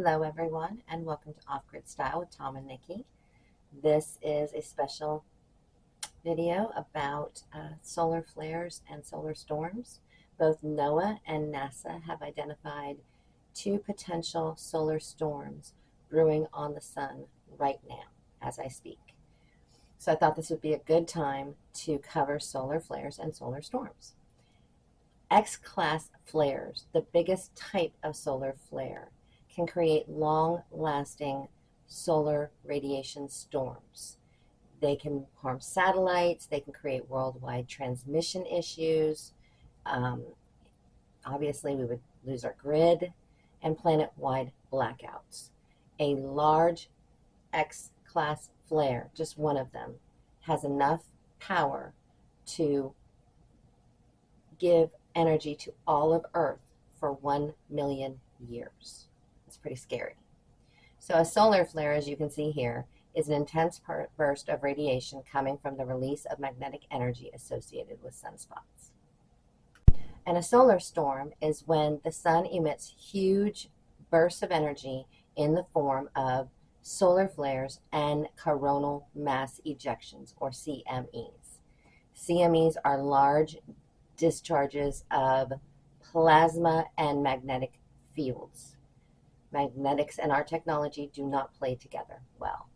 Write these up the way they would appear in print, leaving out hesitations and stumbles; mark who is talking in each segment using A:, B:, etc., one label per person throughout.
A: Hello everyone and welcome to Off-Grid Style with Tom and Nikki. This is a special video about solar flares and solar storms. Both NOAA and NASA have identified two potential solar storms brewing on the sun right now as I speak. So I thought this would be a good time to cover solar flares and solar storms. X-class flares, the biggest type of solar flare, can create long-lasting solar radiation storms. They can harm satellites, they can create worldwide transmission issues. Obviously, we would lose our grid and planet-wide blackouts. A large X-class flare, just one of them, has enough power to give energy to all of Earth for 1 million years. It's pretty scary. So a solar flare, as you can see here, is an intense burst of radiation coming from the release of magnetic energy associated with sunspots. And a solar storm is when the sun emits huge bursts of energy in the form of solar flares and coronal mass ejections, or CMEs. CMEs are large discharges of plasma and magnetic fields. Magnetics and our technology do not play together well.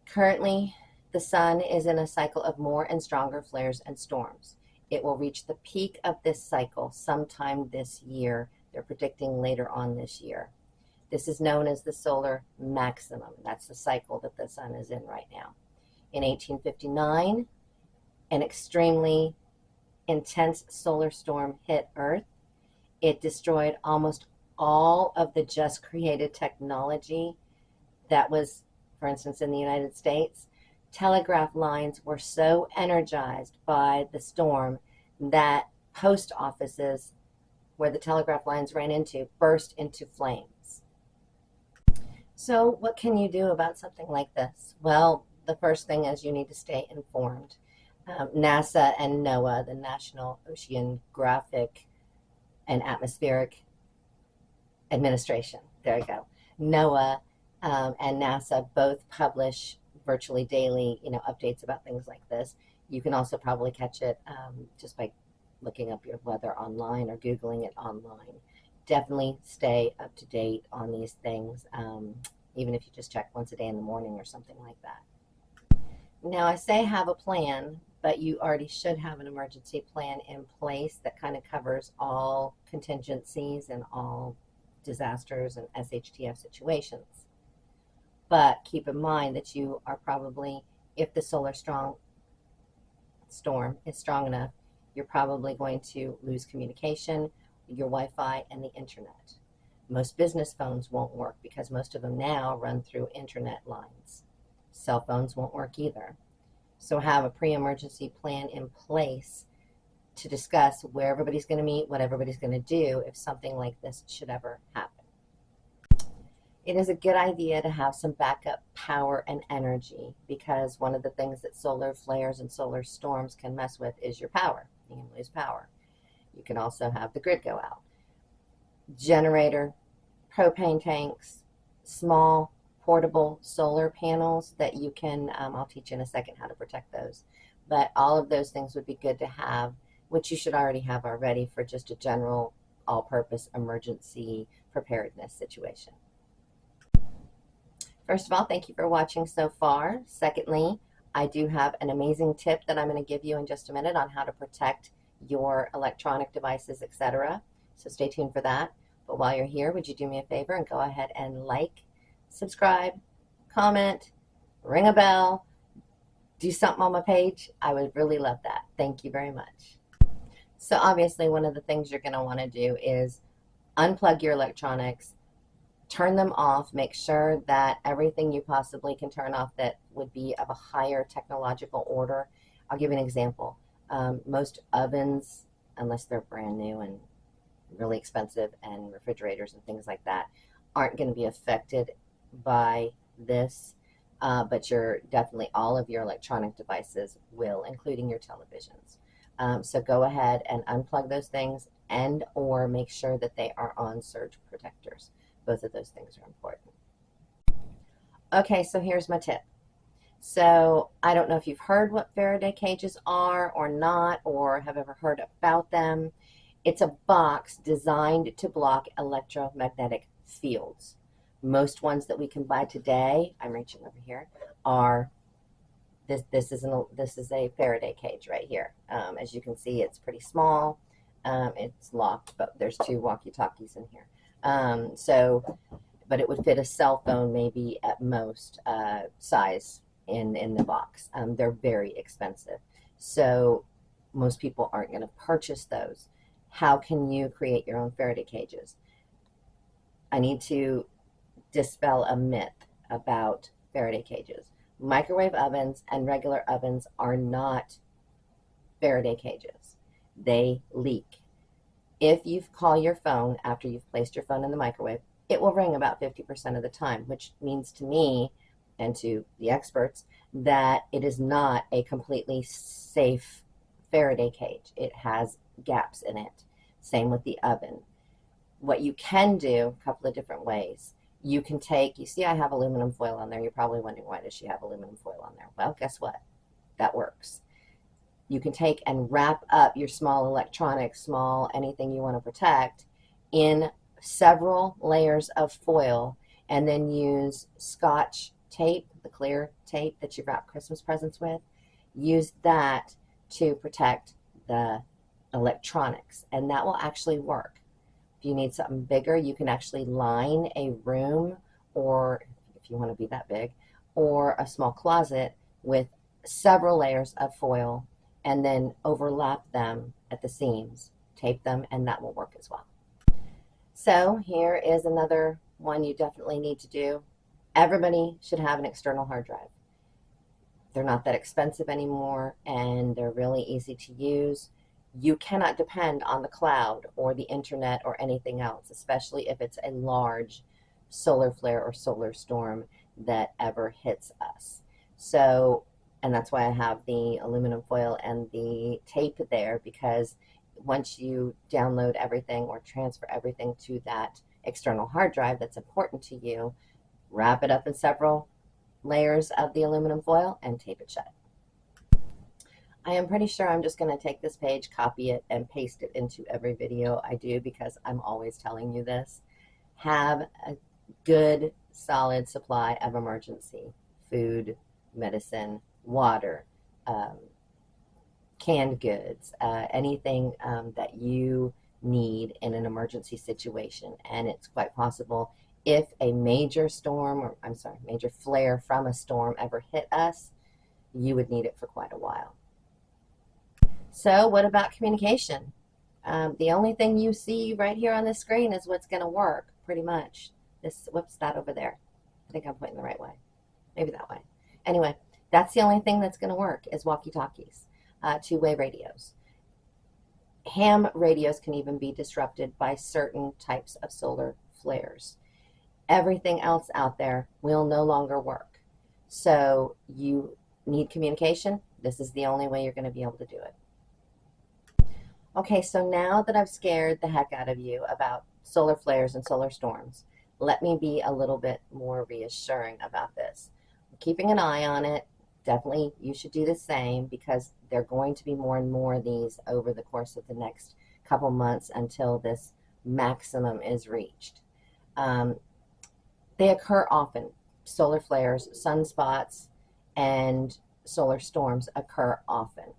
A: Currently, the sun is in a cycle of more and stronger flares and storms. It will reach the peak of this cycle sometime this year. They're predicting later on this year. This is known as the solar maximum. That's the cycle that the sun is in right now. In 1859, an extremely intense solar storm hit Earth. It destroyed almost all of the just created technology that was, for instance, in the United States. Telegraph lines were so energized by the storm that post offices where the telegraph lines ran into burst into flames. So what can you do about something like this? Well, the first thing is you need to stay informed. NASA and NOAA, the National Oceanographic and Atmospheric Administration, there you go. NOAA and NASA both publish virtually daily, updates about things like this. You can also probably catch it just by looking up your weather online or Googling it online. Definitely stay up to date on these things, even if you just check once a day in the morning or something like that. Now, I say have a plan, but you already should have an emergency plan in place that kind of covers all contingencies and all disasters and SHTF situations. But keep in mind that you are probably, if the solar storm is strong enough, you're probably going to lose communication, your Wi-Fi, and the internet. Most business phones won't work because most of them now run through internet lines. Cell phones won't work either. So have a pre-emergency plan in place to discuss where everybody's going to meet, what everybody's going to do if something like this should ever happen. It is a good idea to have some backup power and energy, because one of the things that solar flares and solar storms can mess with is your power. You can lose power. You can also have the grid go out. Generator, propane tanks, small portable solar panels that you can, I'll teach you in a second how to protect those. But all of those things would be good to have, which you should already have already for just a general all-purpose emergency preparedness situation. First of all, thank you for watching so far. Secondly, I do have an amazing tip that I'm going to give you in just a minute on how to protect your electronic devices, etc. So stay tuned for that. But while you're here, would you do me a favor and go ahead and like, subscribe, comment, ring a bell, do something on my page? I would really love that. Thank you very much. So obviously, one of the things you're going to want to do is unplug your electronics, turn them off, make sure that everything you possibly can turn off that would be of a higher technological order. I'll give you an example. Most ovens, unless they're brand new and really expensive, and refrigerators and things like that, aren't going to be affected by this, but definitely all of your electronic devices will, including your televisions. So go ahead and unplug those things and or make sure that they are on surge protectors. Both of those things are important. Okay, so here's my tip. So I don't know if you've heard what Faraday cages are or not, or have ever heard about them. It's a box designed to block electromagnetic fields. Most ones that we can buy today, I'm reaching over here, are this is a Faraday cage right here. As you can see, it's pretty small. It's locked, but there's two walkie-talkies in here. But it would fit a cell phone maybe at most size in the box. They're very expensive, so most people aren't going to purchase those. How can you create your own Faraday cages? I need to dispel a myth about Faraday cages. Microwave ovens and regular ovens are not Faraday cages. They leak. If you call your phone after you've placed your phone in the microwave, it will ring about 50% of the time, which means to me and to the experts that it is not a completely safe Faraday cage. It has gaps in it. Same with the oven. What you can do, a couple of different ways. You can take, you see I have aluminum foil on there. You're probably wondering, why does she have aluminum foil on there? Well, guess what? That works. You can take and wrap up your small electronics, small anything you want to protect, in several layers of foil, and then use Scotch tape, the clear tape that you wrap Christmas presents with. Use that to protect the electronics, and that will actually work. If you need something bigger, you can actually line a room, or if you want to be that big, or a small closet with several layers of foil, and then overlap them at the seams, tape them, and that will work as well. So here is another one you definitely need to do. Everybody should have an external hard drive. They're not that expensive anymore, and they're really easy to use. You cannot depend on the cloud or the internet or anything else, especially if it's a large solar flare or solar storm that ever hits us. So, and that's why I have the aluminum foil and the tape there, because once you download everything or transfer everything to that external hard drive that's important to you, wrap it up in several layers of the aluminum foil and tape it shut. I am pretty sure I'm just going to take this page, copy it, and paste it into every video I do, because I'm always telling you this. Have a good, solid supply of emergency food, medicine, water, canned goods, anything that you need in an emergency situation. And it's quite possible, if a major storm, or I'm sorry, major flare from a storm ever hit us, you would need it for quite a while. So what about communication? The only thing you see right here on the screen is what's going to work, pretty much. This, whoops, that over there. I think I'm pointing the right way. Maybe that way. Anyway, that's the only thing that's going to work, is walkie-talkies, two-way radios. Ham radios can even be disrupted by certain types of solar flares. Everything else out there will no longer work. So you need communication. This is the only way you're going to be able to do it. Okay, so now that I've scared the heck out of you about solar flares and solar storms, let me be a little bit more reassuring about this. I'm keeping an eye on it. Definitely you should do the same, because there are going to be more and more of these over the course of the next couple months until this maximum is reached. They occur often. Solar flares, sunspots, and solar storms occur often.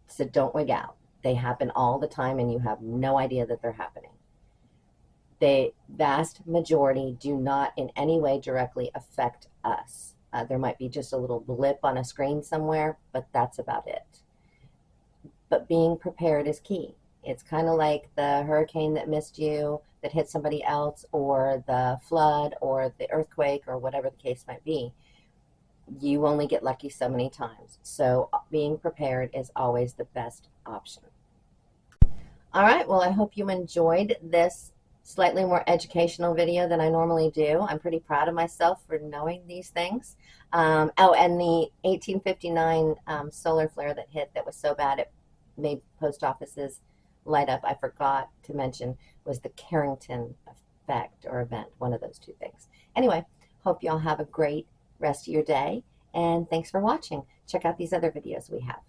A: So don't wig out. They happen all the time, and you have no idea that they're happening. The vast majority do not in any way directly affect us. There might be just a little blip on a screen somewhere, but that's about it. But being prepared is key. It's kind of like the hurricane that missed you, that hit somebody else, or the flood, or the earthquake, or whatever the case might be. You only get lucky so many times. So being prepared is always the best option. All right, well, I hope you enjoyed this slightly more educational video than I normally do. I'm pretty proud of myself for knowing these things. Oh, and the 1859 solar flare that hit, that was so bad it made post offices light up, I forgot to mention, was the Carrington effect or event, one of those two things. Anyway, hope y'all have a great rest of your day, and thanks for watching. Check out these other videos we have.